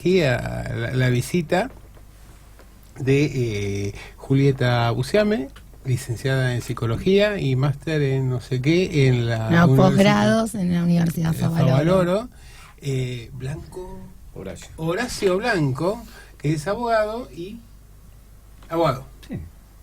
Aquí a la visita de Julieta Buciame, licenciada en psicología y máster en no sé qué en la No, posgrados en la Universidad Favaloro. Blanco Horacio. Horacio Blanco, que es abogado y abogado. Sí.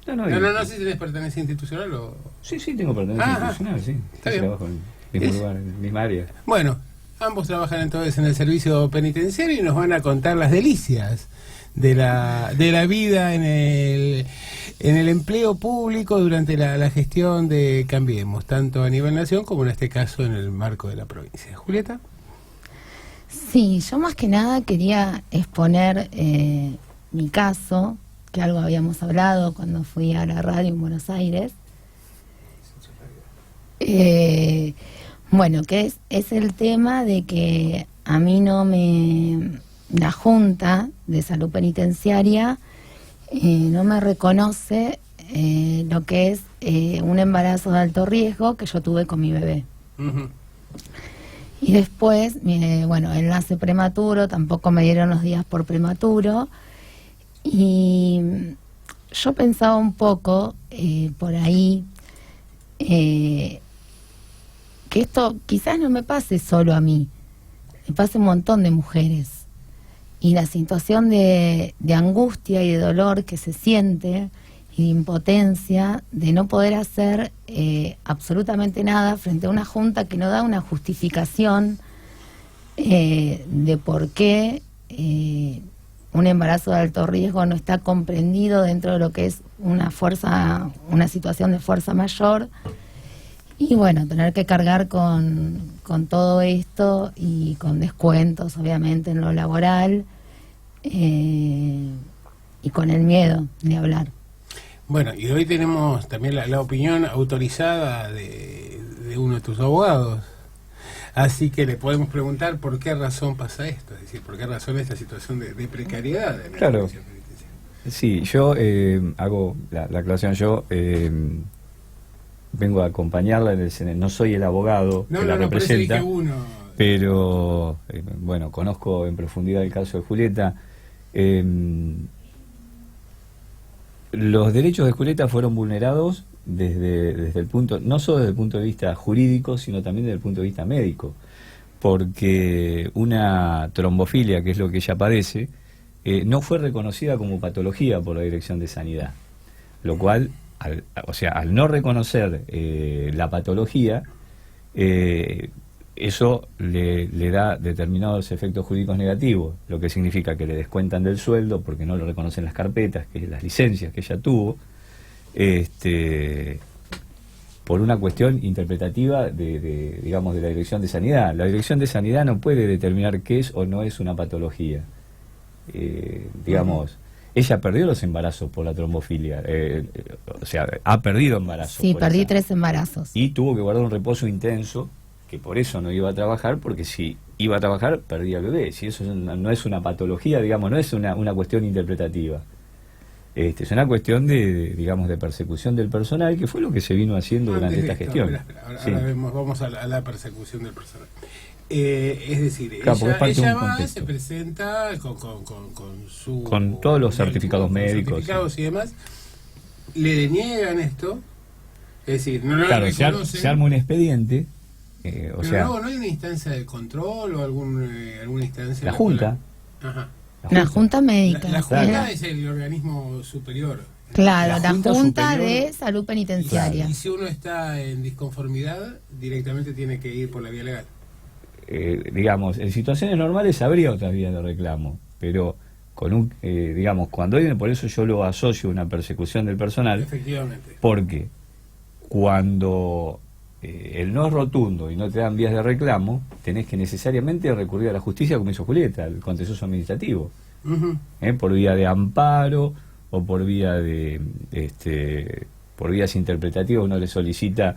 No sé si tenés pertenencia institucional o... Sí, tengo pertenencia institucional, sí. Está bien. Trabajo en el mismo lugar, en la misma área. Bueno, ambos trabajan entonces en el servicio penitenciario y nos van a contar las delicias de la vida en el empleo público durante la gestión de Cambiemos, tanto a nivel nación como en este caso en el marco de la provincia. Julieta. Sí, yo más que nada quería exponer mi caso, que algo habíamos hablado cuando fui a la radio en Buenos Aires. Bueno, que es el tema de que a mí la Junta de Salud Penitenciaria no me reconoce lo que es un embarazo de alto riesgo que yo tuve con mi bebé. Uh-huh. Y después, bueno, él nace prematuro, tampoco me dieron los días por prematuro. Y yo pensaba un poco por ahí que esto quizás no me pase solo a mí, me pase a un montón de mujeres. Y la situación de angustia y de dolor que se siente y de impotencia de no poder hacer absolutamente nada frente a una junta que no da una justificación de por qué un embarazo de alto riesgo no está comprendido dentro de lo que es una situación de fuerza mayor. Y bueno, tener que cargar con todo esto y con descuentos, obviamente, en lo laboral y con el miedo de hablar. Bueno, y hoy tenemos también la opinión autorizada de uno de tus abogados. Así que le podemos preguntar por qué razón pasa esto, es decir, por qué razón esta situación de precariedad en la justicia penitenciaria. Sí, yo hago la aclaración, yo vengo a acompañarla en el CNE. No soy el abogado que la representa, pero bueno, conozco en profundidad el caso de Julieta. Los derechos de Julieta fueron vulnerados desde el punto, no solo desde el punto de vista jurídico, sino también desde el punto de vista médico, porque una trombofilia, que es lo que ella padece, no fue reconocida como patología por la Dirección de Sanidad, lo cual, al no reconocer la patología, eso le da determinados efectos jurídicos negativos, lo que significa que le descuentan del sueldo porque no lo reconocen las carpetas, que es las licencias que ella tuvo, por una cuestión interpretativa digamos, de la Dirección de Sanidad. La Dirección de Sanidad no puede determinar qué es o no es una patología. Digamos, ella perdió los embarazos por la trombofilia, ha perdido embarazos. Sí, perdí 3 embarazos. Y tuvo que guardar un reposo intenso, que por eso no iba a trabajar, porque si iba a trabajar perdía el bebé. Si eso no es una patología, digamos, no es una cuestión interpretativa. Es una cuestión digamos, de persecución del personal, que fue lo que se vino haciendo durante esta gestión. Ahora vamos a la persecución del personal. Es decir, claro, ella se presenta con todos los certificados médicos y demás, le deniegan esto, es decir, no claro, lo reconocen. Se arma un expediente. No hay una instancia de control o alguna instancia. La Junta. Ajá. La Junta Médica. La Junta es el organismo superior. Claro, la Junta de Salud Penitenciaria. Claro. Y si uno está en disconformidad, directamente tiene que ir por la vía legal. Digamos, en situaciones normales habría otras vías de reclamo, pero con digamos, cuando hay, por eso yo lo asocio a una persecución del personal. Efectivamente. Porque cuando el no es rotundo y no te dan vías de reclamo, tenés que necesariamente recurrir a la justicia, como hizo Julieta, al contencioso administrativo. Uh-huh. Por vía de amparo o por vía por vías interpretativas. Uno le solicita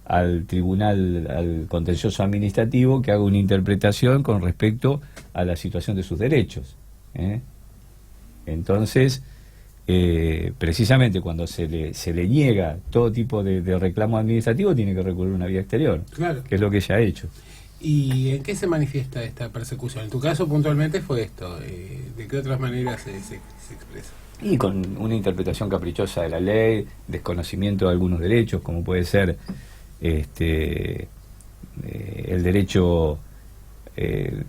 al tribunal, al contencioso administrativo, que haga una interpretación con respecto a la situación de sus derechos. Entonces, precisamente cuando se le niega todo tipo de reclamo administrativo, tiene que recurrir a una vía exterior, claro, que es lo que ella ha hecho. ¿Y en qué se manifiesta esta persecución? En tu caso puntualmente fue esto, ¿de qué otras maneras se expresa? Y con una interpretación caprichosa de la ley, desconocimiento de algunos derechos, como puede ser el derecho,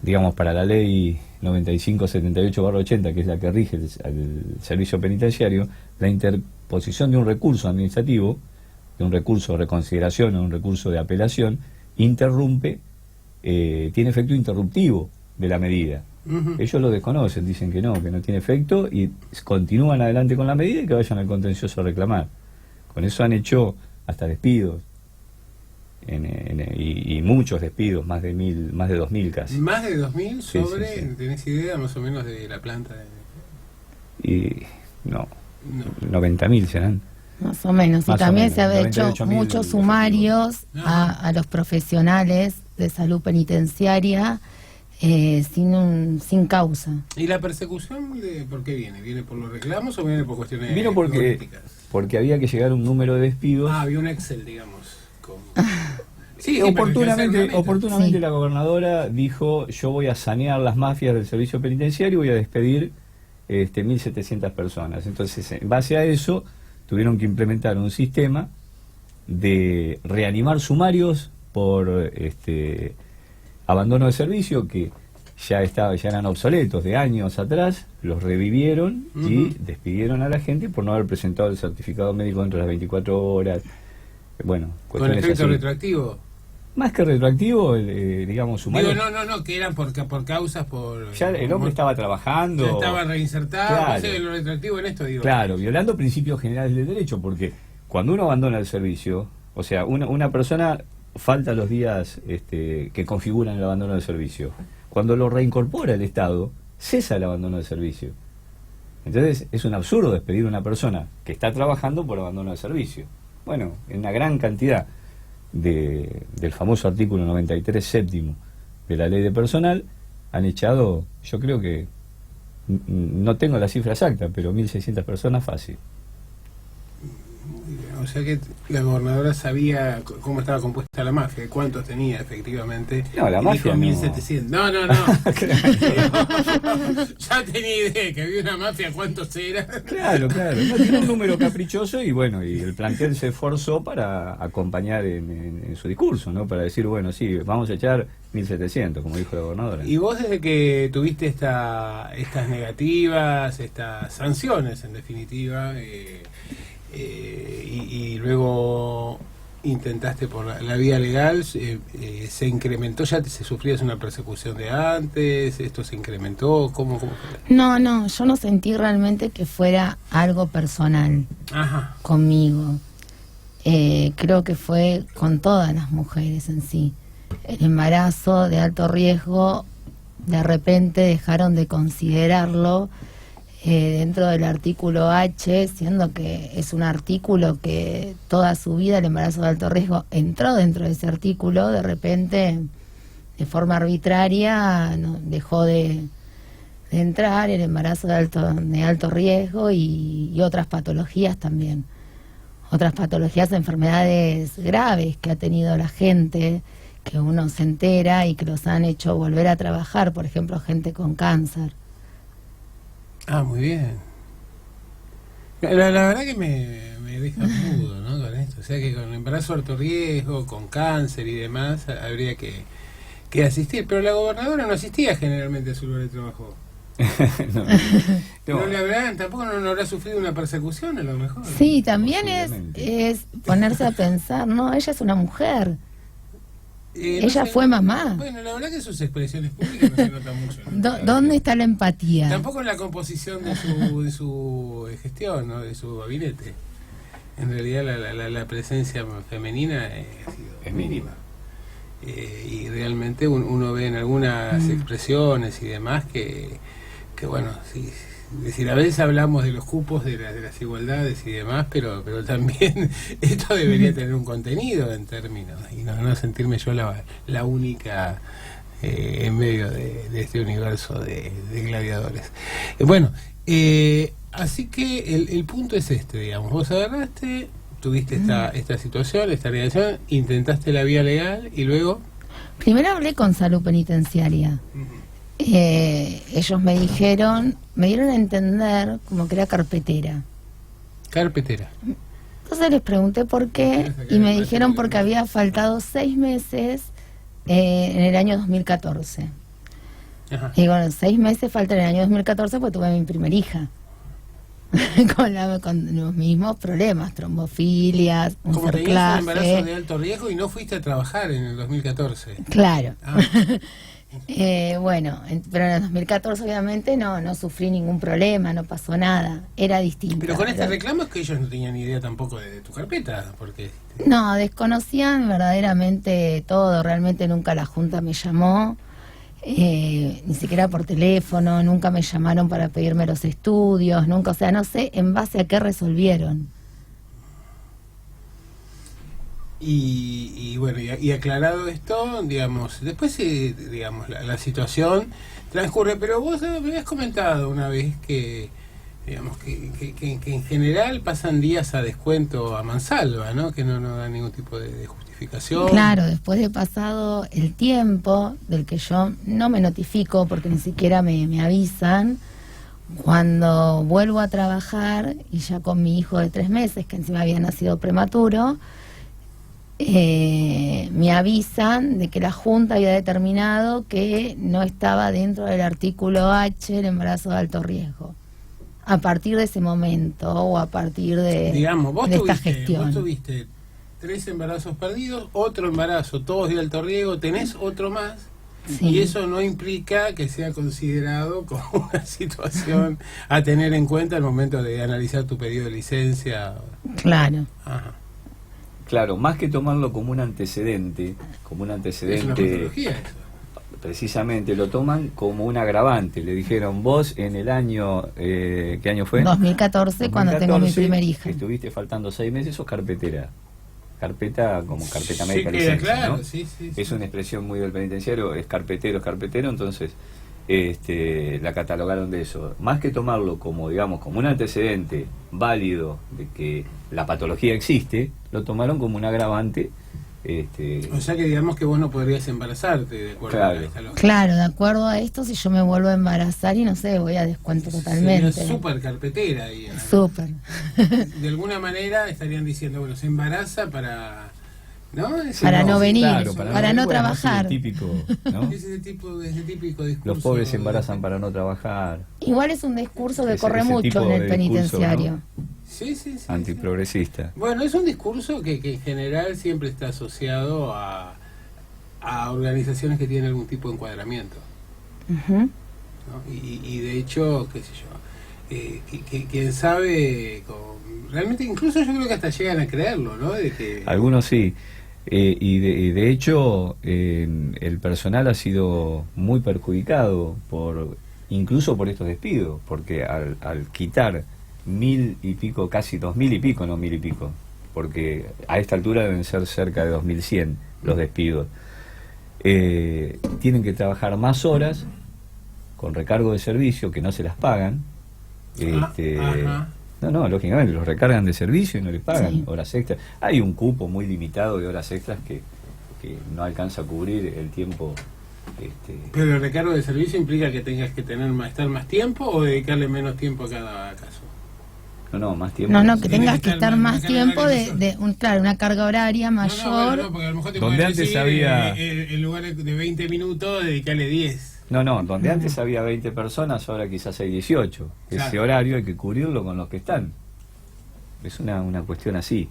digamos, para la ley 9578/80, que es la que rige el servicio penitenciario, la interposición de un recurso administrativo, de un recurso de reconsideración o un recurso de apelación, interrumpe, tiene efecto interruptivo de la medida. Ellos lo desconocen, dicen que no tiene efecto y continúan adelante con la medida y que vayan al contencioso a reclamar. Con eso han hecho hasta despidos y muchos despidos, más de 2.000 casi. ¿Más de 2.000 sobre, sí. tenés idea más o menos de la planta? Y no. 90.000 serán. Más o menos. Y Más o también menos, se han hecho 98.000 muchos sumarios a los profesionales de salud penitenciaria sin causa. ¿Y la persecución por qué viene? ¿Viene por los reclamos o viene por cuestiones Vino políticas? porque había que llegar a un número de despidos. Había un Excel, digamos. Sí, pero hay que hacer una meta. oportunamente Sí. la gobernadora dijo: yo voy a sanear las mafias del servicio penitenciario y voy a despedir 1.700 personas. Entonces, en base a eso, tuvieron que implementar un sistema de reanimar sumarios por abandono de servicio que ya eran obsoletos de años atrás, los revivieron y despidieron a la gente por no haber presentado el certificado médico dentro de las 24 horas. Bueno, ¿Con cuestiones efecto así. retroactivo? Más que retroactivo, digamos, sumario. Digo, no, que eran por causas, por... Ya el hombre estaba trabajando. Ya estaba reinsertado, Claro. no sé, lo retroactivo en esto, digo. Claro, violando principios generales del derecho, porque cuando uno abandona el servicio, o sea, una persona falta los días que configuran el abandono del servicio. Cuando lo reincorpora el Estado, cesa el abandono del servicio. Entonces, es un absurdo despedir a una persona que está trabajando por abandono del servicio. Bueno, en una gran cantidad del famoso artículo 93 séptimo de la ley de personal, han echado, yo creo que, no tengo la cifra exacta, pero 1.600 personas fácil. O sea que la gobernadora sabía cómo estaba compuesta la mafia, cuántos tenía efectivamente. No, la y mafia dijo no. 1.700. No. Ya tenía idea que había una mafia, ¿cuántos eran? Claro. No, tiene un número caprichoso y bueno, y el plantel se esforzó para acompañar en su discurso, ¿no? Para decir, bueno, sí, vamos a echar 1.700, como dijo la gobernadora. Y vos, desde que tuviste estas negativas, estas sanciones en definitiva, y luego intentaste por la vía legal, se incrementó, ya se sufrías una persecución de antes, esto se incrementó, ¿cómo fue? No, yo no sentí realmente que fuera algo personal conmigo. Creo que fue con todas las mujeres en sí. El embarazo de alto riesgo, de repente dejaron de considerarlo dentro del artículo H, siendo que es un artículo que toda su vida el embarazo de alto riesgo entró dentro de ese artículo. De repente, de forma arbitraria, dejó de entrar el embarazo de alto riesgo y otras patologías también. Otras patologías, enfermedades graves que ha tenido la gente, que uno se entera y que los han hecho volver a trabajar, por ejemplo, gente con cáncer. Muy bien. La verdad que me deja mudo, ¿no? Con esto. O sea que con embarazo de alto riesgo, con cáncer y demás, habría que asistir. Pero la gobernadora no asistía generalmente a su lugar de trabajo. No le habrán, tampoco no habrá sufrido una persecución a lo mejor. Sí, también es ponerse a pensar, ¿no? Ella es una mujer. Ella fue mamá. Bueno, la verdad que sus expresiones públicas no se notan mucho, ¿no? ¿Dónde está la empatía? Tampoco en la composición de su gestión, ¿no? De su gabinete. En realidad la presencia femenina es mínima. Y realmente uno ve en algunas expresiones y demás que bueno, sí, es decir, a veces hablamos de los cupos, de las igualdades y demás, pero también esto debería tener un contenido en términos, y no sentirme yo la única en medio de este universo de gladiadores. Bueno, así que el punto es este, digamos, vos agarraste, tuviste esta situación, esta negación, intentaste la vía legal y luego... Primero hablé con Salud Penitenciaria. Ellos me dieron a entender como que era carpetera. Carpetera. Entonces les pregunté por qué y me dijeron porque había faltado 6 meses en el año 2014. Ajá. Y bueno, 6 meses faltan en el año 2014 porque tuve mi primer hija. con los mismos problemas, trombofilias, un Como tenías un cerclaje. embarazo de alto riesgo y no fuiste a trabajar en el 2014. Claro. Ah. Bueno, pero en el 2014 obviamente no sufrí ningún problema, no pasó nada, era distinto. Pero con este reclamo es que ellos no tenían ni idea tampoco de tu carpeta, porque... No, desconocían verdaderamente todo, realmente nunca la Junta me llamó, ni siquiera por teléfono, nunca me llamaron para pedirme los estudios, nunca, o sea, no sé en base a qué resolvieron. Y bueno, y aclarado esto, digamos, después, digamos, la situación transcurre, pero vos me habías comentado una vez que, digamos, que en general pasan días a descuento a mansalva, ¿no? Que no dan ningún tipo de justificación. Claro, después de pasado el tiempo del que yo no me notifico porque ni siquiera me avisan, cuando vuelvo a trabajar y ya con mi hijo de 3 meses, que encima había nacido prematuro, me avisan de que la Junta había determinado que no estaba dentro del artículo H el embarazo de alto riesgo. A partir de ese momento o a partir de, digamos, de esta gestión. Vos tuviste 3 embarazos perdidos, otro embarazo, todos de alto riesgo, tenés otro más, Sí. y eso no implica que sea considerado como una situación a tener en cuenta al momento de analizar tu pedido de licencia. Claro. Ajá. Claro, más que tomarlo como un antecedente, Es una patología eso. precisamente lo toman como un agravante. Le dijeron, vos en el año, ¿qué año fue? 2014, cuando tengo mi primer hija. Estuviste faltando 6 meses, sos carpetera. Carpeta como carpeta Sí, médica queda licencia, claro, ¿no? sí. Es una expresión muy del penitenciario, es carpetero, entonces la catalogaron de eso. Más que tomarlo como, digamos, como un antecedente válido de que la patología existe, lo tomaron como un agravante. O sea que digamos que vos no podrías embarazarte de acuerdo Claro. a esta lógica. Claro, de acuerdo a esto, si yo me vuelvo a embarazar y no sé, voy a descuento totalmente. Sería súper carpetera ahí. Súper. De alguna manera estarían diciendo, bueno, se embaraza para... ¿no? Para no venir, claro, para no trabajar. Es típico, ¿no? Ese típico discurso. Los pobres se embarazan para no trabajar. Igual es un discurso que Ese- corre ese mucho tipo en el de penitenciario. discurso, Sí. Antiprogresista. Bueno, es un discurso que en general siempre está asociado a organizaciones que tienen algún tipo de encuadramiento, Ujú. ¿no? Y de hecho, qué sé yo, quien sabe, realmente incluso yo creo que hasta llegan a creerlo, ¿no? De que Algunos sí. Y de hecho, el personal ha sido muy perjudicado incluso por estos despidos, porque al quitar 1000 y pico, casi 2000 y pico, no 1000 y pico, porque a esta altura deben ser cerca de 2100 los despidos, tienen que trabajar más horas con recargo de servicio que no se las pagan. Ajá. No, lógicamente los recargan de servicio y no les pagan Sí. horas extras. Hay un cupo muy limitado de horas extras que no alcanza a cubrir el tiempo. Pero el recargo de servicio implica que tengas que estar más tiempo o dedicarle menos tiempo a cada caso. No, más tiempo. No, que Tiene tengas que que estar estar más más carga tiempo horaria claro, una carga horaria mayor. No, porque a lo mejor te Donde pueden antes decir, había- en lugar de 20 minutos, dedicarle 10. No, donde antes había 20 personas, ahora quizás hay 18. Ese Claro. horario hay que cubrirlo con los que están. Es una cuestión así.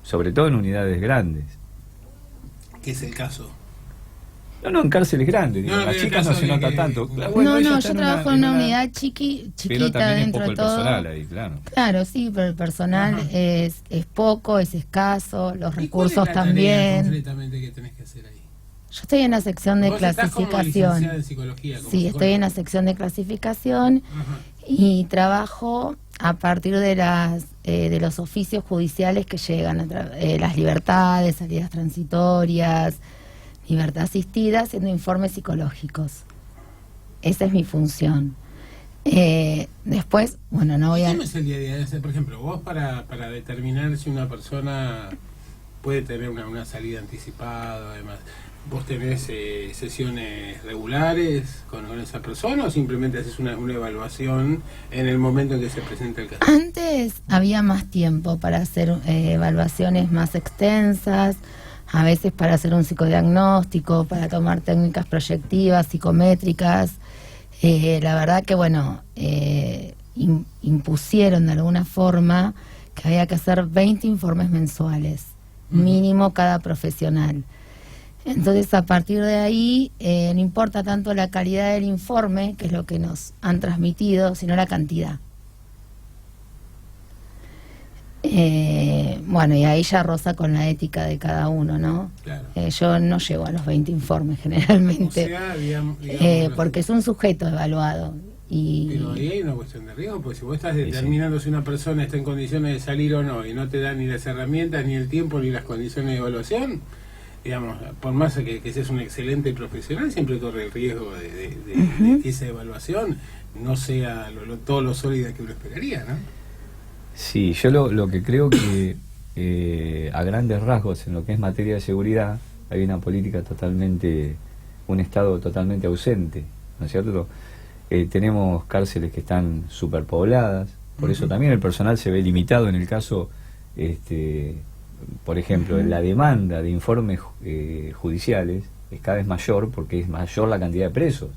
Sobre todo en unidades grandes. Que es el caso. No, en cárceles grandes. Digo, No, en las pero el chicas no caso se de nota que- tanto. No, Bueno, ella yo está trabajo en una unidad pero chiquita también es dentro poco de el todo. personal ahí, claro. Claro, sí, pero el personal Ajá. es poco, es escaso, los ¿Y cuál recursos es la tarea también. concretamente que tenés que hacer ahí? Yo estoy en la sección de Vos estás como clasificación. licenciada en psicología, como Sí, estoy en la psicóloga. sección de clasificación Ajá. y trabajo a partir de de los oficios judiciales que llegan, las libertades, salidas transitorias, libertad asistida, haciendo informes psicológicos. Esa es mi función. Después, bueno, no voy a... ¿Cómo es el día a día? O sea, por ejemplo, vos para determinar si una persona puede tener una salida anticipada, además, ¿Vos tenés sesiones regulares con esa persona o simplemente haces una evaluación en el momento en que se presenta el caso? Antes había más tiempo para hacer evaluaciones más extensas, a veces para hacer un psicodiagnóstico, para tomar técnicas proyectivas, psicométricas. La verdad que, bueno, impusieron de alguna forma que había que hacer 20 informes mensuales, mínimo cada profesional. Entonces, a partir de ahí, no importa tanto la calidad del informe, que es lo que nos han transmitido, sino la cantidad. Bueno, y ahí ya roza con la ética de cada uno, ¿no? Claro. Yo no llego a los 20 informes generalmente, O sea, digamos, porque es un sujeto evaluado. Pero ahí hay una cuestión de riesgo, porque si vos estás determinando si una persona está en condiciones de salir o no, y no te dan ni las herramientas, ni el tiempo, ni las condiciones de evaluación, digamos, por más que seas un excelente profesional, siempre corre el riesgo de que esa evaluación no sea todo lo sólida que uno esperaría, ¿no? Sí, yo lo que creo que a grandes rasgos en lo que es materia de seguridad hay una política totalmente, un Estado totalmente ausente, ¿no es cierto? Tenemos cárceles que están superpobladas, por eso también el personal se ve limitado en el caso, por ejemplo, la demanda de informes judiciales es cada vez mayor porque es mayor la cantidad de presos.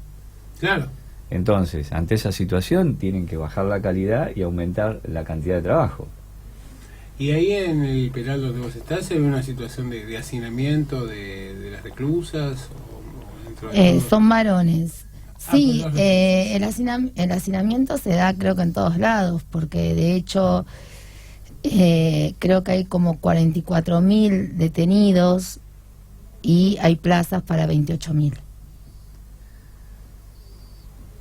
Claro. Entonces, ante esa situación tienen que bajar la calidad y aumentar la cantidad de trabajo. Y ahí en el penal donde vos estás, ¿se ve una situación de hacinamiento de las reclusas? O dentro de son varones. Sí, pues el hacinamiento se da creo que en todos lados, porque de hecho creo que hay como 44.000 detenidos y hay plazas para 28.000.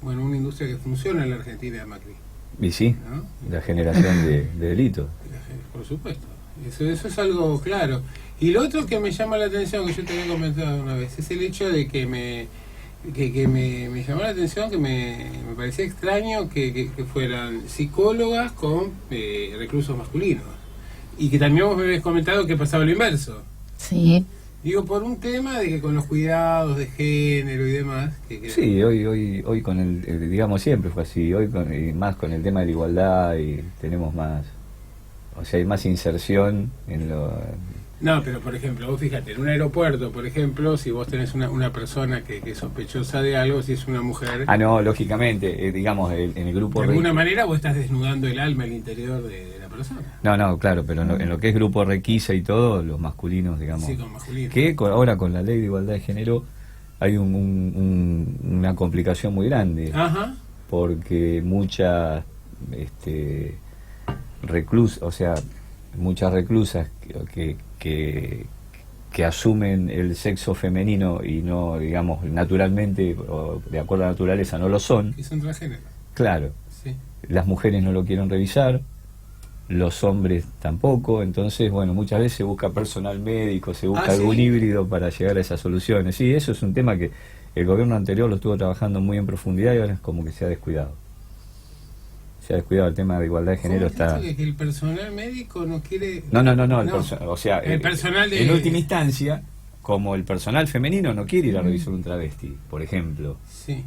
Bueno, una industria que funciona en la Argentina, Macri. Y sí, ¿no? la generación de delitos. Por supuesto, eso es algo claro. Y lo otro que me llama la atención, que yo te había comentado una vez, es el hecho de que me llamó la atención, que me parecía extraño que fueran psicólogas con reclusos masculinos. Y que también vos me habías comentado que pasaba lo inverso. Sí. Digo, por un tema de que con los cuidados de género y demás... Sí, hoy con el digamos, siempre fue así, hoy y más con el tema de la igualdad y tenemos más, o sea, hay más inserción en lo... No, pero por ejemplo, vos fíjate, en un aeropuerto, por ejemplo, si vos tenés una persona que es sospechosa de algo, si es una mujer... Ah, no, lógicamente, digamos, en el grupo... De alguna manera vos estás desnudando el alma, el interior de la persona. No, claro, pero en lo que es grupo requisa y todo, los masculinos, digamos... Sí, con masculinos. Que ahora con la ley de igualdad de género hay una complicación muy grande. Ajá. Porque muchas reclusas, o sea, muchas reclusas que asumen el sexo femenino y no, digamos, naturalmente o de acuerdo a la naturaleza no lo son. Y son transgénero. Claro. Sí. Las mujeres no lo quieren revisar, los hombres tampoco, entonces, bueno, muchas veces se busca personal médico, se busca algún híbrido para llegar a esas soluciones. Sí, eso es un tema que el gobierno anterior lo estuvo trabajando muy en profundidad y ahora es como que se ha descuidado. Se ha descuidado el tema de igualdad de género. Está... que el personal médico no quiere... No. O sea, el personal de... en última instancia, como el personal femenino no quiere ir a revisar un travesti, por ejemplo. Sí.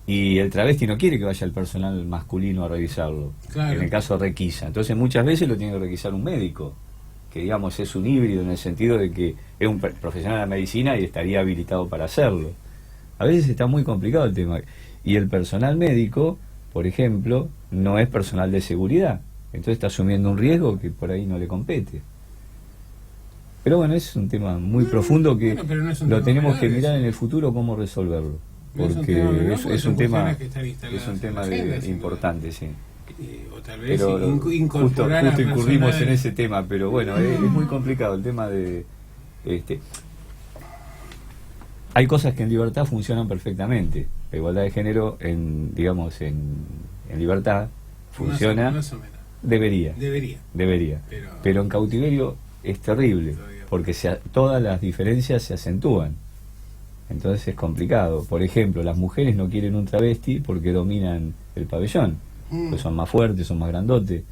Y el travesti no quiere que vaya el personal masculino a revisarlo. Claro. En el caso requisa. Entonces muchas veces lo tiene que requisar un médico, que digamos es un híbrido en el sentido de que es un profesional de la medicina y estaría habilitado para hacerlo. A veces está muy complicado el tema. Y el personal médico, por ejemplo, no es personal de seguridad. Entonces está asumiendo un riesgo que por ahí no le compete. Pero bueno, es un tema muy profundo que lo tenemos que mirar en el futuro cómo resolverlo. Porque es un tema importante, sí. O tal vez pero incorporar justo incurrimos en ese tema, pero bueno, es muy complicado el tema de... Hay cosas que en libertad funcionan perfectamente. La igualdad de género, en libertad, funciona. Más o menos. Debería. Pero en cautiverio es terrible, porque todas las diferencias se acentúan. Entonces es complicado. Por ejemplo, las mujeres no quieren un travesti porque dominan el pabellón. Pues son más fuertes, son más grandotes.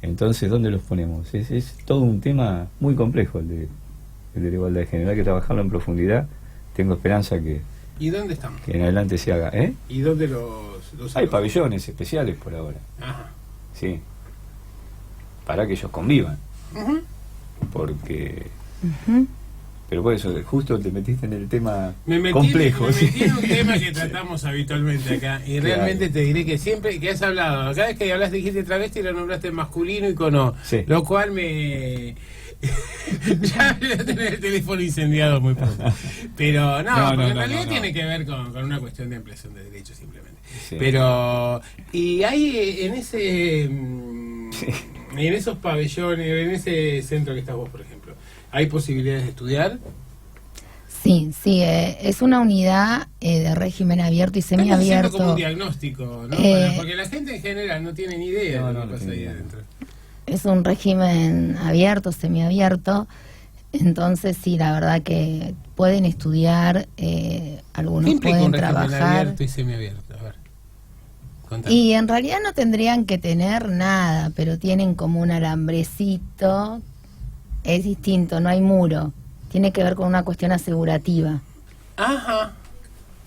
Entonces, ¿dónde los ponemos? Es todo un tema muy complejo el de la igualdad de género. Hay que trabajarlo en profundidad tengo esperanza ¿Y dónde estamos? que en adelante se haga. ¿Y dónde los Hay pabellones especiales por ahora. Ajá. Sí. Para que ellos convivan. Ujú. Porque... Ujú. Pero por eso, justo te metiste en el tema Me metí complejo. me ¿sí? metí en un tema que tratamos habitualmente acá. Y realmente te diré que siempre que has hablado, cada vez que hablaste dijiste travesti y lo nombraste masculino y con O. Sí. Lo cual me... ya voy a tener el teléfono incendiado muy pronto. Pero no, porque en realidad tiene que ver con una cuestión de ampliación de derechos simplemente. Sí. Pero... Y hay en ese... En esos pabellones, en ese centro que estás vos, por ejemplo, ¿hay posibilidades de estudiar? Sí, sí, es una unidad de régimen abierto y Estás haciendo semiabierto. como un diagnóstico, ¿no? Porque la gente en general no tiene ni idea de lo que pasa ahí adentro. Es un régimen abierto, semiabierto. Entonces, sí, la verdad que pueden estudiar, algunos ¿Qué implica pueden un régimen trabajar. abierto y semiabierto? A ver, contame. Y en realidad no tendrían que tener nada, pero tienen como un alambrecito. Es distinto, no hay muro. Tiene que ver con una cuestión asegurativa. Ajá.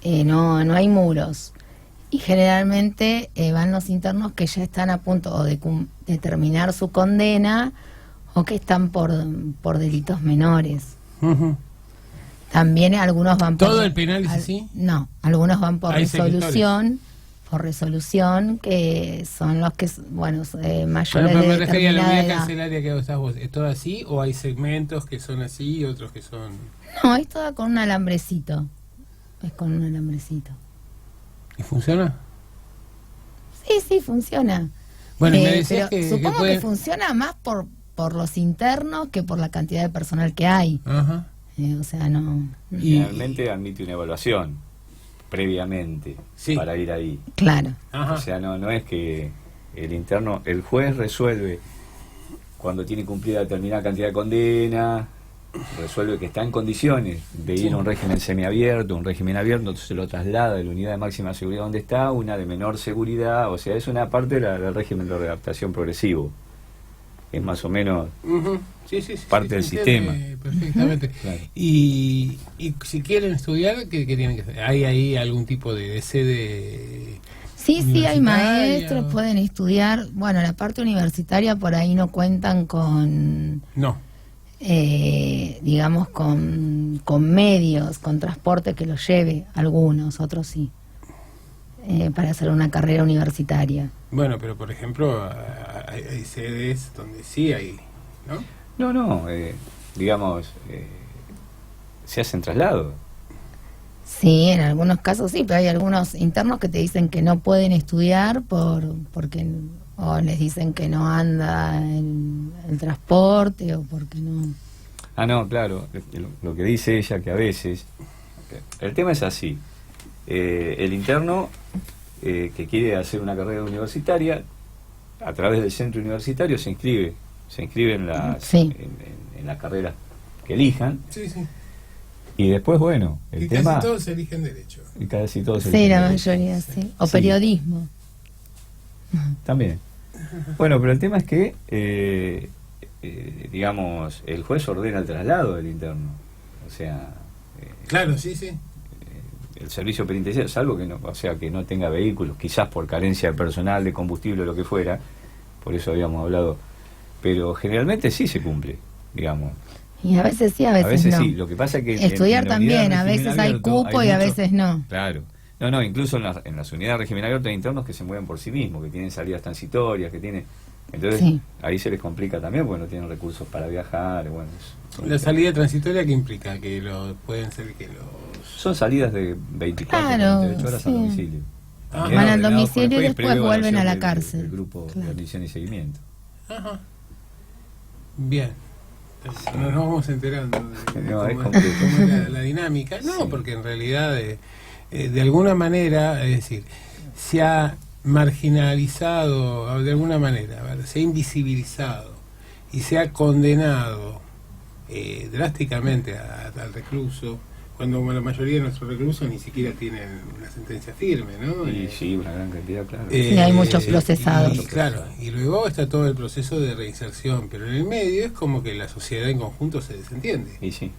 No hay muros. Y generalmente van los internos que ya están a punto o de terminar su condena o que están por delitos menores. Ujú. También algunos van por... ¿Todo el penal es así? No, algunos van por Hay resolución, que son los que, bueno, mayores Bueno, pero me de refería a la determinada unidad edad. carcelaria que estás vos. ¿Es todo así o hay segmentos que son así y otros que son...? No, es toda con un alambrecito. Es con un alambrecito. ¿Y funciona? Sí, funciona. Bueno, y me decías pero que supongo que pueden- funciona más por los internos que por la cantidad de personal que hay. Ajá. O sea, no... Y- Generalmente admite una evaluación previamente Sí. para ir ahí. Claro. Ajá. O sea, no es que el interno, el juez resuelve cuando tiene cumplida determinada cantidad de condena, resuelve que está en condiciones de ir a un régimen semiabierto, un régimen abierto, entonces lo traslada de la unidad de máxima seguridad donde está, una de menor seguridad, o sea, es una parte del régimen de readaptación progresivo. Es más o menos Ujú. Sí, parte del se entiende sistema. Perfectamente. Claro. Y si quieren estudiar, ¿qué tienen que hacer? ¿Hay ahí algún tipo de sede? Sí, hay Universitaria. maestros, pueden estudiar. Bueno, la parte universitaria por ahí no cuentan con... No. digamos, con medios, con transporte que los lleve, algunos, otros sí, para hacer una carrera universitaria. Bueno, pero por ejemplo, hay sedes donde sí hay, ¿no? No, digamos, se hacen traslados. Sí, en algunos casos sí, pero hay algunos internos que te dicen que no pueden estudiar porque o les dicen que no anda el transporte o porque no... Ah, no, claro, lo que dice ella que a veces, el tema es así, el interno que quiere hacer una carrera universitaria, a través del centro universitario se inscribe en las, Sí. en las carreras que elijan, Sí. y después, bueno, el Y tema... casi todos eligen derecho. Y casi todos Sí, eligen la derecho. mayoría sí. O Sí. periodismo. También. Bueno, pero el tema es que, digamos, el juez ordena el traslado del interno. O sea, Claro, sí. el servicio penitenciario, salvo que no, o sea, que no tenga vehículos, quizás por carencia de personal, de combustible, lo que fuera, por eso habíamos hablado, pero generalmente sí se cumple, digamos. Y a veces sí, a veces, no. sí, lo que pasa es que... Estudiar en la unidad también, de a régimen veces hay abierto cupo y a mucho- veces no. Claro. No, incluso en las unidades de régimen abierto hay internos que se mueven por sí mismos, que tienen salidas transitorias, que tienen... Entonces, Sí. ahí se les complica también, porque no tienen recursos para viajar, bueno... La salida transitoria, ¿qué implica? Que pueden ser que los... Son salidas de 24 Claro, 48 horas al sí. domicilio. Ah, También van al ordenados por el domicilio y juez, después previa vuelven a la evaluación cárcel. del grupo Claro. de atención y seguimiento. Ajá. Bien. Entonces, nos vamos enterando de No, es cómo complejo. cómo es la dinámica. No, Sí. porque en realidad, de alguna manera, es decir, se ha marginalizado, de alguna manera, a ver, se ha invisibilizado y se ha condenado drásticamente al recluso, cuando la mayoría de nuestros reclusos ni siquiera tienen una sentencia firme, ¿no? Y sí, una gran cantidad, claro. Sí, hay muchos procesados. Y, claro, y luego está todo el proceso de reinserción, pero en el medio es como que la sociedad en conjunto se desentiende, Y sí.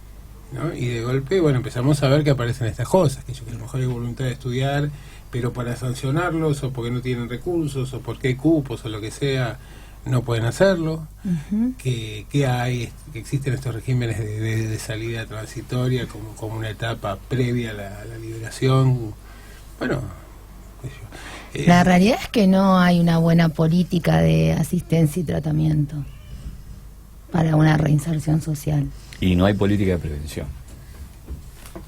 ¿no? Y de golpe, bueno, empezamos a ver que aparecen estas cosas, que a lo mejor hay voluntad de estudiar, pero para sancionarlos, o porque no tienen recursos, o porque hay cupos, o lo que sea, no pueden hacerlo. Que hay, que existen estos regímenes de salida transitoria como una etapa previa a la liberación. Bueno, qué sé yo. La realidad es que no hay una buena política de asistencia y tratamiento para una reinserción social. Y no hay política de prevención.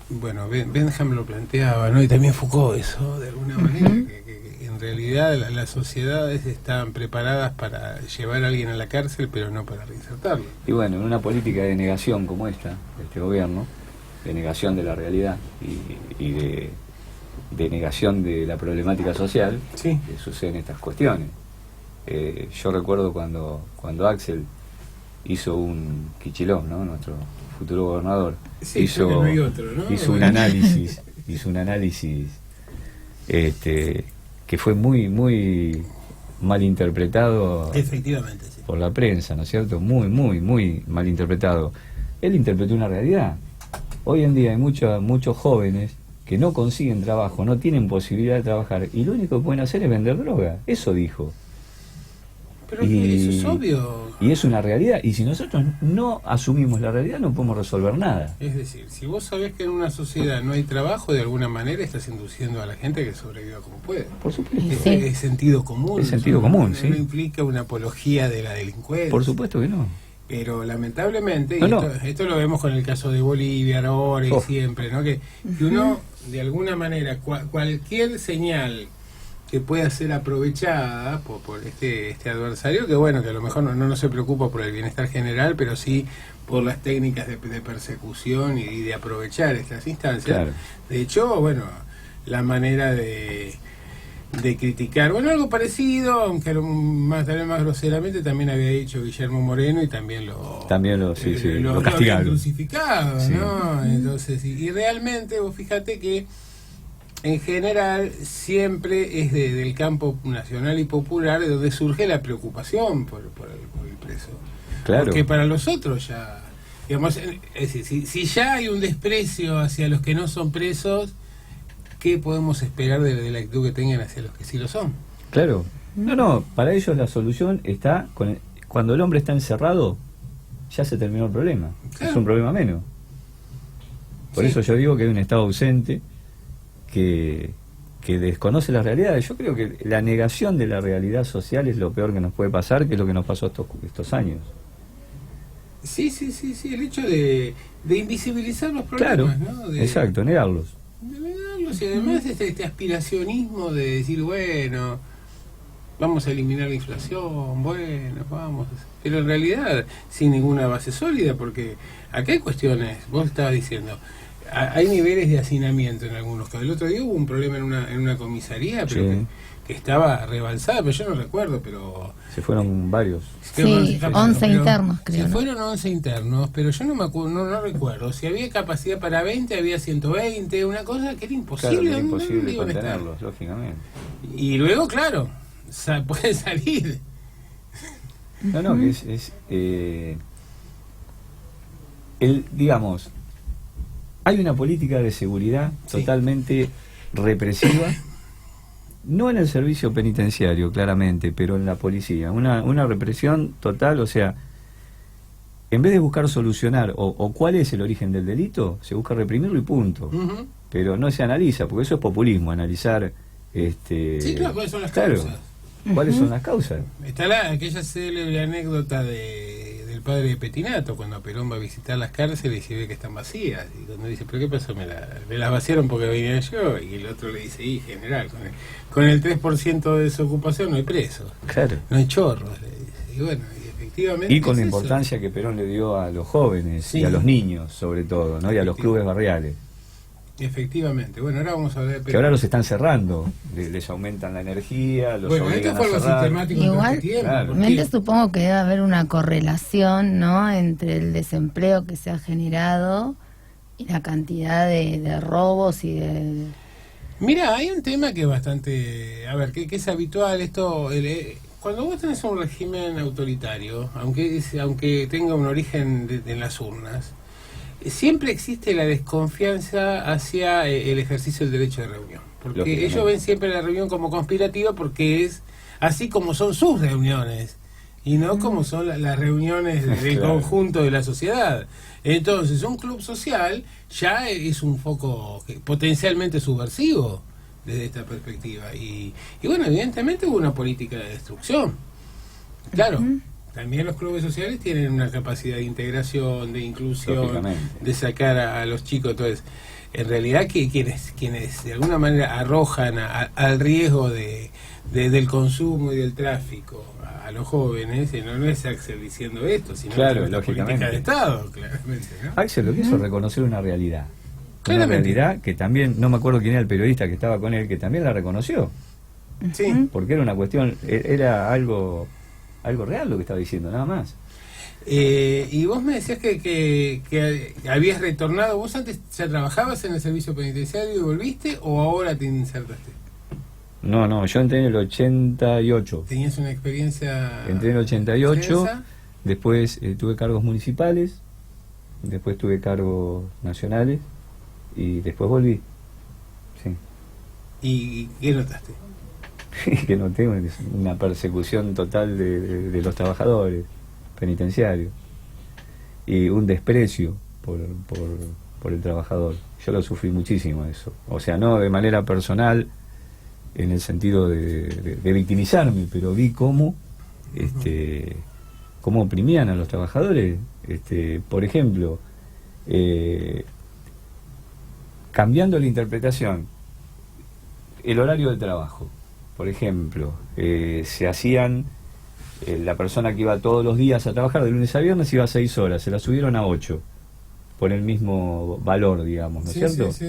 Bueno, Bentham lo planteaba, ¿no? Y también Foucault eso, de alguna manera, que en realidad las sociedades están preparadas para llevar a alguien a la cárcel, pero no para reinsertarlo. Y bueno, en una política de negación como esta, de este gobierno, de negación de la realidad y de negación de la problemática social, Sí. suceden estas cuestiones. Yo recuerdo cuando Axel hizo un Kicillof, ¿no? Nuestro futuro gobernador, Sí, creo que no hay otro, ¿no? hizo un análisis que fue muy mal interpretado. Efectivamente, sí. Por la prensa, ¿no es cierto? Muy mal interpretado. Él interpretó una realidad. Hoy en día hay muchos jóvenes que no consiguen trabajo, no tienen posibilidad de trabajar, y lo único que pueden hacer es vender droga. Eso dijo. Pero eso es obvio. Y es una realidad, y si nosotros no asumimos la realidad no podemos resolver nada. Es decir, si vos sabés que en una sociedad no hay trabajo, de alguna manera estás induciendo a la gente que sobreviva como puede. Por supuesto. Sí. Es sentido común. Es sentido común, no, sí. No implica una apología de la delincuencia. Por supuesto que no. Pero lamentablemente, No, y no. esto lo vemos con el caso de Bolivia ahora y Oh. siempre, ¿no? Que uno, de alguna manera, cualquier señal que pueda ser aprovechada por este adversario, que bueno, que a lo mejor no se preocupa por el bienestar general, pero sí por las técnicas de persecución y de aprovechar estas instancias. Claro. De hecho, bueno, la manera de criticar, bueno, algo parecido, aunque tal vez más groseramente, también había dicho Guillermo Moreno, y también lo castigaron. habían crucificado, Sí. ¿no? Entonces, y realmente vos fíjate que en general siempre es del campo nacional y popular de donde surge la preocupación por el preso. Claro. Porque para los otros ya, digamos, es decir, si ya hay un desprecio hacia los que no son presos, ¿qué podemos esperar de la actitud que tengan hacia los que sí lo son? Claro. No, para ellos la solución está cuando el hombre está encerrado, ya se terminó el problema. Claro. Es un problema menos. Por Sí. eso yo digo que hay un Estado ausente que desconoce las realidades. Yo creo que la negación de la realidad social es lo peor que nos puede pasar, que es lo que nos pasó estos años. Sí, el hecho de invisibilizar los problemas, Claro, ¿no? exacto, negarlos. De negarlos, y además este aspiracionismo de decir, bueno, vamos a eliminar la inflación, bueno, vamos. Pero en realidad, sin ninguna base sólida, porque acá hay cuestiones, vos estabas diciendo, hay niveles de hacinamiento en algunos casos. El otro día hubo un problema en una comisaría, pero Sí. que estaba rebalsada, pero yo no recuerdo, pero... Se fueron varios. Sí, Pero 11 internos, creo, Se ¿no? fueron 11 internos, pero yo no me acuerdo, no recuerdo. Si había capacidad para 20, había 120, una cosa que era imposible. Claro, era ¿dónde imposible iban a estar? contenerlos, lógicamente. Y luego, claro, puede salir. No, que digamos, hay una política de seguridad Sí. totalmente represiva, no en el servicio penitenciario, claramente, pero en la policía. Una represión total, o sea, en vez de buscar solucionar o cuál es el origen del delito, se busca reprimirlo y punto. Ujú. Pero no se analiza, porque eso es populismo, analizar... Sí, claro, ¿cuáles son las claro, causas? ¿cuáles son las causas? Está aquella célebre anécdota del padre de Petinato, cuando Perón va a visitar las cárceles y ve que están vacías. Y cuando dice, ¿pero qué pasó? Me las vaciaron porque venía yo. Y el otro le dice, general, con el 3% de desocupación no hay presos, Claro. no hay chorros, le dice. Y bueno, y efectivamente... Y con es la eso. importancia que Perón le dio a los jóvenes Sí. y a los niños, sobre todo, ¿no? Y a los clubes barriales, Efectivamente. Bueno, ahora vamos a ver... que ahora los están cerrando, les aumentan la energía, los Bueno, obligan esto fue a algo cerrar. sistemático en todo Igual, este tiempo. claro. porque- Realmente supongo que debe haber una correlación, ¿no?, entre el desempleo que se ha generado y la cantidad de robos y de... Mira, hay un tema que es bastante, a ver, que es habitual esto, cuando vos tenés un régimen autoritario, aunque tenga un origen en las urnas, siempre existe la desconfianza hacia el ejercicio del derecho de reunión. Porque Lógicamente. ellos ven siempre la reunión como conspirativa porque es así como son sus reuniones y no como son las reuniones del Claro. conjunto de la sociedad. Entonces, un club social ya es un foco potencialmente subversivo desde esta perspectiva. Y bueno, evidentemente hubo una política de destrucción. Claro, también los clubes sociales tienen una capacidad de integración, de inclusión, Lógicamente. de sacar a los chicos. Entonces, en realidad que quienes de alguna manera arrojan al riesgo del consumo y del tráfico a los jóvenes, no es Axel diciendo esto, sino Claro, que es una lógicamente. política de Estado, claramente, ¿no? Axel lo que hizo es reconocer una realidad. Una Claramente. realidad que también, no me acuerdo quién era el periodista que estaba con él, que también la reconoció. Sí. Porque era una cuestión, era algo real lo que estaba diciendo, nada más. Y vos me decías que habías retornado. ¿Vos antes ya trabajabas en el servicio penitenciario y volviste o ahora te insertaste? No, yo entré en el 88. ¿Tenías una experiencia? Entré en el 88, extensa? después tuve cargos municipales, después tuve cargos nacionales y después volví. Sí. ¿Y qué notaste? Que noté una persecución total de los trabajadores penitenciarios y un desprecio por el trabajador. Yo lo sufrí muchísimo eso. O sea, no de manera personal, en el sentido de victimizarme, pero vi cómo oprimían a los trabajadores. Por ejemplo, cambiando la interpretación, el horario de trabajo. Por ejemplo, se hacían, la persona que iba todos los días a trabajar de lunes a viernes iba a 6 horas, se la subieron a 8, por el mismo valor, digamos, ¿no es cierto? Sí.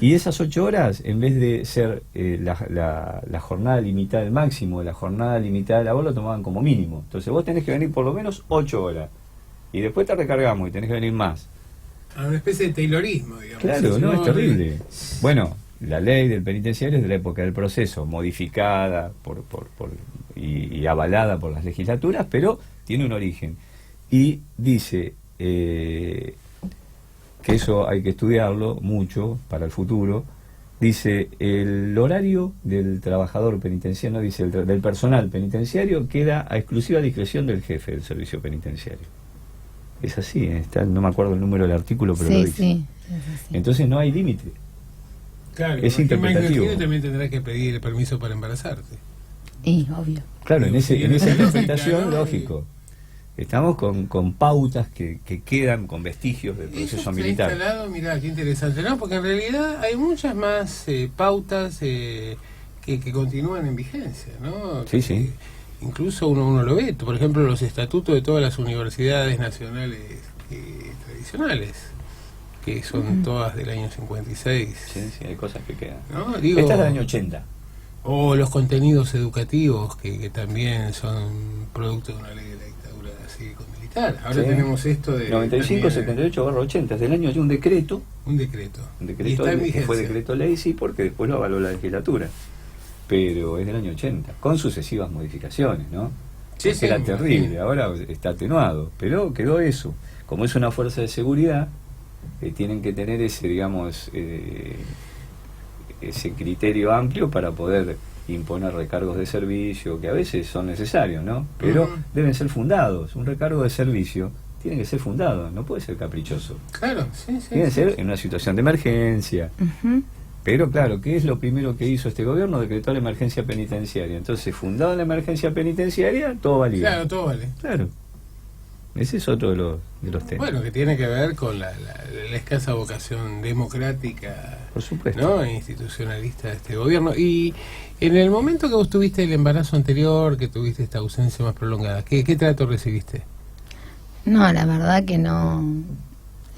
Y esas 8 horas, en vez de ser la jornada limitada, el máximo de la jornada limitada de labor, lo tomaban como mínimo. Entonces vos tenés que venir por lo menos 8 horas, y después te recargamos y tenés que venir más. A una especie de taylorismo, digamos. Claro, Si no, es terrible. Bueno, la ley del penitenciario es de la época del proceso, modificada y avalada por las legislaturas, pero tiene un origen. Y dice que eso hay que estudiarlo mucho para el futuro. Dice, el horario del trabajador penitenciario, dice, del personal penitenciario queda a exclusiva discreción del jefe del servicio penitenciario. Es así, no me acuerdo el número del artículo, pero lo Sí, dice. sí, es así. Entonces no hay límite. Claro, Es porque interpretativo. imagino también tendrás que pedir el permiso para embarazarte. Y obvio. Claro, en esa lógica, interpretación, ¿no? lógico. Estamos con pautas que quedan con vestigios del Eso proceso está militar. instalado, mirá, qué interesante, ¿no? Porque en realidad hay muchas más pautas que continúan en vigencia, ¿no? Sí, sí. Incluso uno lo ve, por ejemplo, los estatutos de todas las universidades nacionales tradicionales, que son todas del año 56. Sí, sí, hay cosas que quedan. ¿No? Digo, Esta es del año 80. o los contenidos educativos que también son producto de una ley de la dictadura cívico-militar. Ahora Sí. tenemos esto de 95-78/80, es del año de un decreto. un decreto. Un Y decreto está en que fue vigencia. decreto ley, sí, porque después lo avaló la legislatura. Pero es del año 80, con sucesivas modificaciones, ¿no? Sí, Porque sí, era me terrible, imagino. ahora está atenuado, pero quedó eso. Como es una fuerza de seguridad, tienen que tener ese, digamos, ese criterio amplio para poder imponer recargos de servicio, que a veces son necesarios, ¿no? Pero Ujú. deben ser fundados. Un recargo de servicio tiene que ser fundado, no puede ser caprichoso. Claro, sí, sí. Tiene que sí. ser en una situación de emergencia. Ujú. Pero claro, ¿qué es lo primero que hizo este gobierno? Decretó la emergencia penitenciaria. Entonces, fundada la emergencia penitenciaria, todo valía. Claro, todo vale. Claro. Ese es otro de los temas. Bueno, que tiene que ver con la escasa vocación democrática, Por supuesto. ¿no? E institucionalista de este gobierno. Y en el momento que vos tuviste el embarazo anterior, que tuviste esta ausencia más prolongada, ¿qué trato recibiste? No, la verdad que no,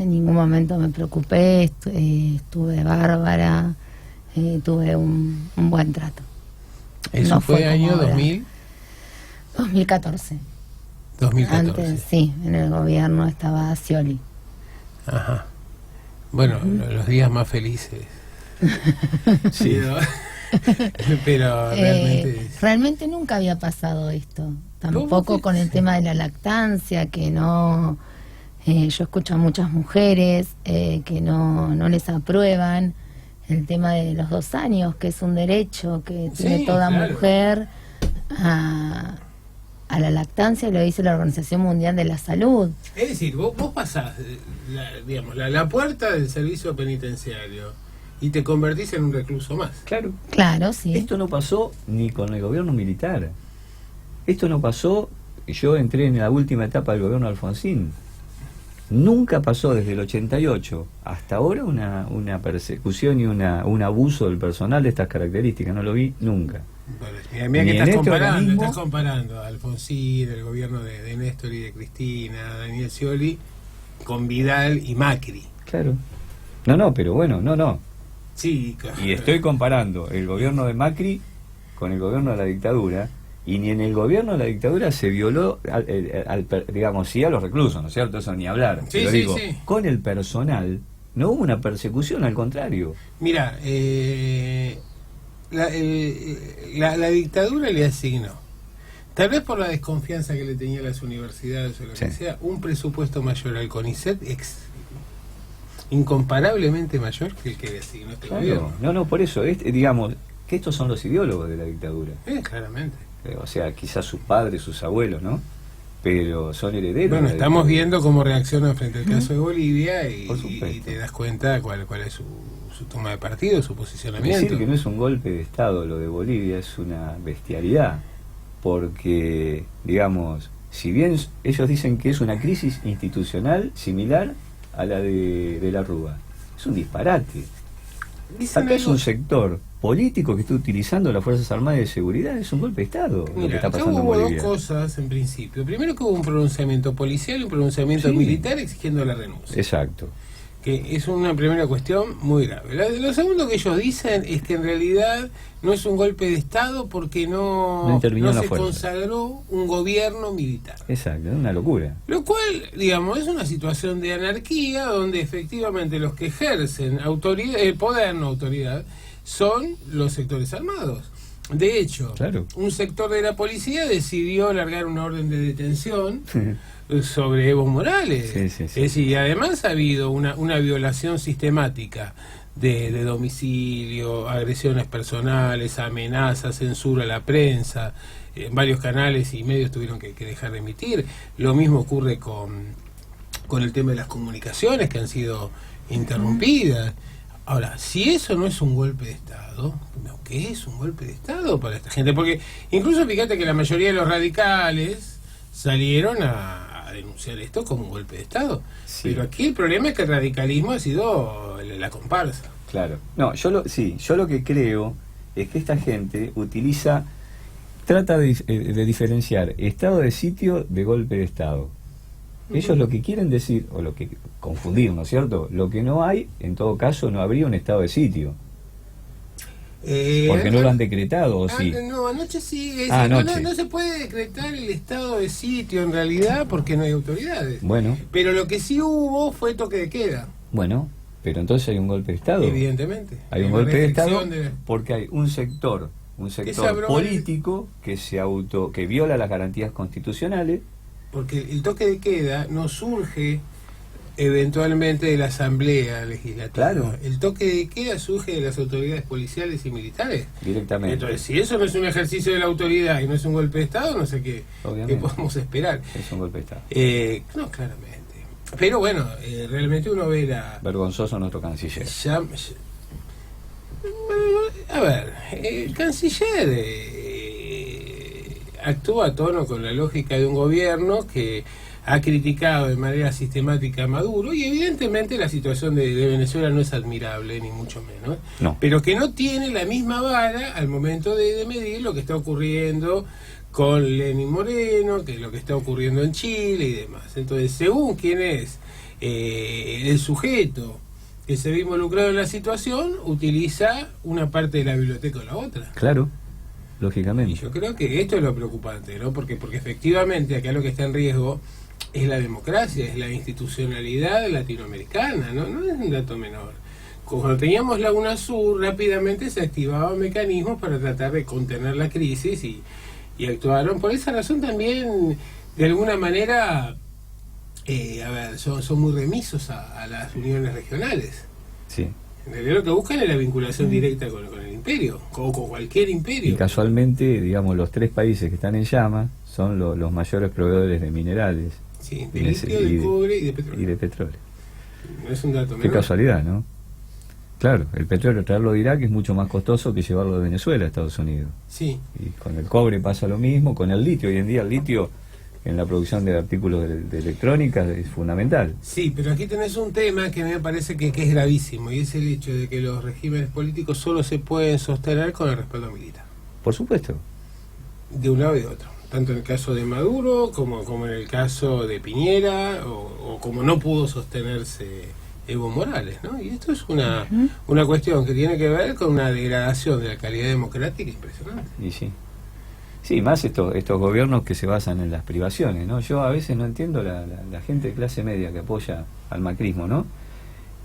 en ningún momento me preocupé, estuve bárbara, tuve un buen trato. ¿Eso No fue fue año como ahora. 2014? 2014. Antes, sí, en el gobierno estaba Scioli. Ajá. Bueno, los días más felices. Sí, ¿no? Pero realmente... Realmente nunca había pasado esto. Tampoco ¿Cómo? con el tema de la lactancia, que no Yo escucho a muchas mujeres que no les aprueban el tema de los 2 años, que es un derecho que tiene toda mujer a la lactancia, y lo dice la Organización Mundial de la Salud. Es decir, vos pasás la puerta del servicio penitenciario y te convertís en un recluso más. Claro, sí. Esto no pasó ni con el gobierno militar. Esto no pasó, yo entré en la última etapa del gobierno de Alfonsín. Nunca pasó desde el 88 hasta ahora una persecución y un abuso del personal de estas características. No lo vi nunca. Mira que estás comparando a Alfonsín, el gobierno de Néstor y de Cristina, Daniel Scioli, con Vidal y Macri. Claro. No, pero bueno, no. Sí, claro. Y estoy comparando el gobierno de Macri con el gobierno de la dictadura, y ni en el gobierno de la dictadura se violó, digamos, sí a los reclusos, ¿no es cierto? Eso ni hablar. Sí, pero digo, sí. Con el personal no hubo una persecución, al contrario. Mira, la dictadura le asignó, tal vez por la desconfianza que le tenía a las universidades o lo que sea, un presupuesto mayor al CONICET, incomparablemente mayor que el que le asignó este gobierno. No, por eso, digamos, que estos son los ideólogos de la dictadura. Claramente. O sea, quizás sus padres, sus abuelos, ¿no? Pero son herederos. Bueno, estamos viendo cómo reaccionan frente al caso de Bolivia y te das cuenta cuál es su toma de partido, su posicionamiento. Decir que no es un golpe de Estado lo de Bolivia es una bestialidad, porque, digamos, si bien ellos dicen que es una crisis institucional similar a la de la Rúa, es un disparate. Acá es un sector político que está utilizando las Fuerzas Armadas de Seguridad, es un golpe de Estado. Mira, lo que está pasando hubo en Bolivia. 2 cosas en principio. Primero, que hubo un pronunciamiento policial y un pronunciamiento militar exigiendo la renuncia. Exacto. Que es una primera cuestión muy grave. Lo segundo que ellos dicen es que en realidad no es un golpe de Estado porque no se consagró un gobierno militar. Exacto, es una locura. Lo cual, digamos, es una situación de anarquía donde efectivamente los que ejercen el poder, no autoridad, son los sectores armados. De hecho, un sector de la policía decidió largar una orden de detención sobre Evo Morales. Es decir, y además ha habido una violación sistemática de domicilio, agresiones personales, amenazas, censura a la prensa. Varios canales y medios tuvieron que dejar de emitir. Lo mismo ocurre con el tema de las comunicaciones, que han sido interrumpidas. Ahora, si eso no es un golpe de Estado, ¿qué es un golpe de Estado para esta gente? Porque incluso fíjate que la mayoría de los radicales salieron a denunciar esto como un golpe de Estado. Pero aquí el problema es que el radicalismo ha sido la comparsa. Claro. No, yo lo que creo es que esta gente trata de diferenciar estado de sitio de golpe de Estado. Ellos lo que quieren decir, o lo que confundir, ¿no es cierto? Lo que no hay, en todo caso, no habría un estado de sitio. Porque no lo han decretado, ¿o sí? No, anoche sí. Anoche. No se puede decretar el estado de sitio en realidad porque no hay autoridades. Bueno. Pero lo que sí hubo fue toque de queda. Bueno, pero entonces hay un golpe de Estado. Evidentemente. Hay un golpe de Estado porque hay un sector político que viola las garantías constitucionales. Porque el toque de queda no surge eventualmente de la Asamblea Legislativa. Claro. El toque de queda surge de las autoridades policiales y militares. Directamente. Entonces, si eso no es un ejercicio de la autoridad y no es un golpe de Estado, no sé qué podemos esperar. Es un golpe de Estado. No, claramente. Pero bueno, realmente uno ve vergonzoso nuestro canciller. A ver, el canciller actúa a tono con la lógica de un gobierno que ha criticado de manera sistemática a Maduro, y evidentemente la situación de Venezuela no es admirable, ni mucho menos, pero que no tiene la misma vara al momento de medir lo que está ocurriendo con Lenín Moreno, que es lo que está ocurriendo en Chile y demás. Entonces, según quién es el sujeto que se ve involucrado en la situación, utiliza una parte de la biblioteca o la otra. Claro. Lógicamente. Y yo creo que esto es lo preocupante, ¿no? Porque efectivamente acá lo que está en riesgo es la democracia, es la institucionalidad latinoamericana, ¿no? No es un dato menor. Cuando teníamos la UNASUR, rápidamente se activaban mecanismos para tratar de contener la crisis y actuaron. Por esa razón también, de alguna manera, a ver, son muy remisos a las uniones regionales. Sí. En realidad lo que buscan es la vinculación directa con el imperio, o con cualquier imperio. Y casualmente, digamos, los 3 países que están en llama son los mayores proveedores de minerales. Sí, de litio, de cobre y de petróleo. Y de petróleo. No es un dato menor. Qué casualidad, ¿no? Claro, el petróleo traerlo de Irak es mucho más costoso que llevarlo de Venezuela a Estados Unidos. Sí. Y con el cobre pasa lo mismo, con el litio. Hoy en día el litio en la producción de artículos de electrónica es fundamental. Sí, pero aquí tenés un tema que me parece que es gravísimo, y es el hecho de que los regímenes políticos solo se pueden sostener con el respaldo militar. Por supuesto. De un lado y de otro. Tanto en el caso de Maduro, como en el caso de Piñera, o como no pudo sostenerse Evo Morales, ¿no? Y esto es una cuestión que tiene que ver con una degradación de la calidad democrática impresionante. Y sí. Sí, más estos gobiernos que se basan en las privaciones, ¿no? Yo a veces no entiendo la gente de clase media que apoya al macrismo, ¿no?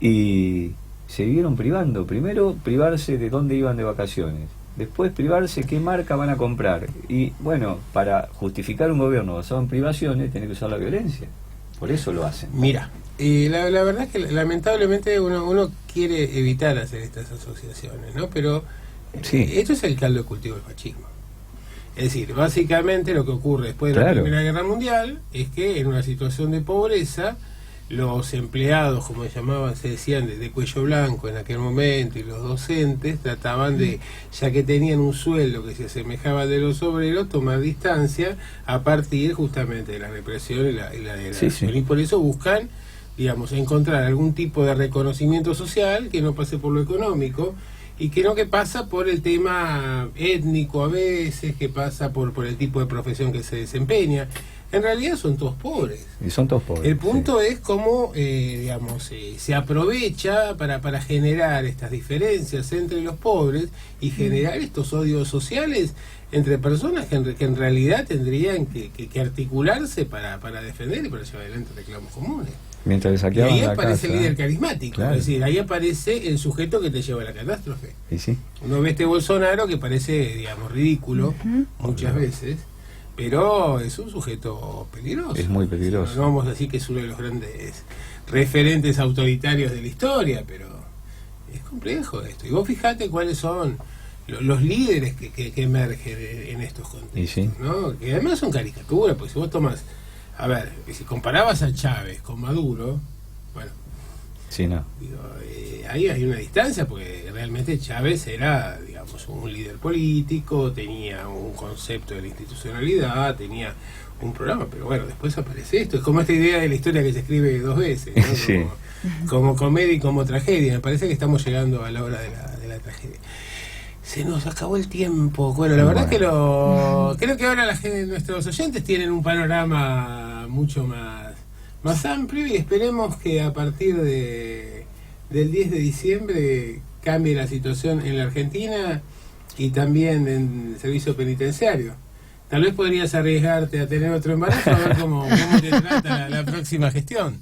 Y se vieron privando. Primero, privarse de dónde iban de vacaciones. Después, privarse qué marca van a comprar. Y, bueno, para justificar un gobierno basado en privaciones, tiene que usar la violencia. Por eso lo hacen. Mira, la verdad es que lamentablemente uno quiere evitar hacer estas asociaciones, ¿no? Pero sí. Esto es el caldo de cultivo del fascismo. Es decir, básicamente lo que ocurre después de la Primera Guerra Mundial es que en una situación de pobreza, los empleados, como se decían, de cuello blanco en aquel momento, y los docentes trataban de, ya que tenían un sueldo que se asemejaba al de los obreros, tomar distancia a partir justamente de la represión y la degradación. Sí. Y por eso buscan, digamos, encontrar algún tipo de reconocimiento social que no pase por lo económico, y que pasa por el tema étnico a veces, que pasa por el tipo de profesión que se desempeña. En realidad son todos pobres. Y son todos pobres. El punto es cómo, se aprovecha para generar estas diferencias entre los pobres y generar estos odios sociales entre personas que en realidad tendrían que articularse para defender y para llevar adelante reclamos comunes. Mientras le saqueaban y ahí la aparece casa, el líder carismático, claro. Es decir, ahí aparece el sujeto que te lleva a la catástrofe. ¿Y sí? Uno ve Bolsonaro que parece, ridículo muchas veces, pero es un sujeto peligroso. Es muy peligroso. No vamos a decir que es uno de los grandes referentes autoritarios de la historia, pero es complejo esto. Y vos fijate cuáles son los líderes que emergen en estos contextos, sí. ¿no? Que además son caricaturas, porque si vos tomás, a ver, si comparabas a Chávez con Maduro, bueno, sí, no. Digo, ahí hay una distancia, porque realmente Chávez era, digamos, un líder político, tenía un concepto de la institucionalidad, tenía un programa, pero bueno, después aparece esto. Es como esta idea de la historia que se escribe 2 veces, ¿no? Sí. Como comedia y como tragedia. Me parece que estamos llegando a la hora de la tragedia. Se nos acabó el tiempo. Bueno, la verdad es que creo que ahora nuestros oyentes tienen un panorama mucho más amplio, y esperemos que a partir del 10 de diciembre cambie la situación en la Argentina y también en el servicio penitenciario. Tal vez podrías arriesgarte a tener otro embarazo, a ver cómo te trata la próxima gestión.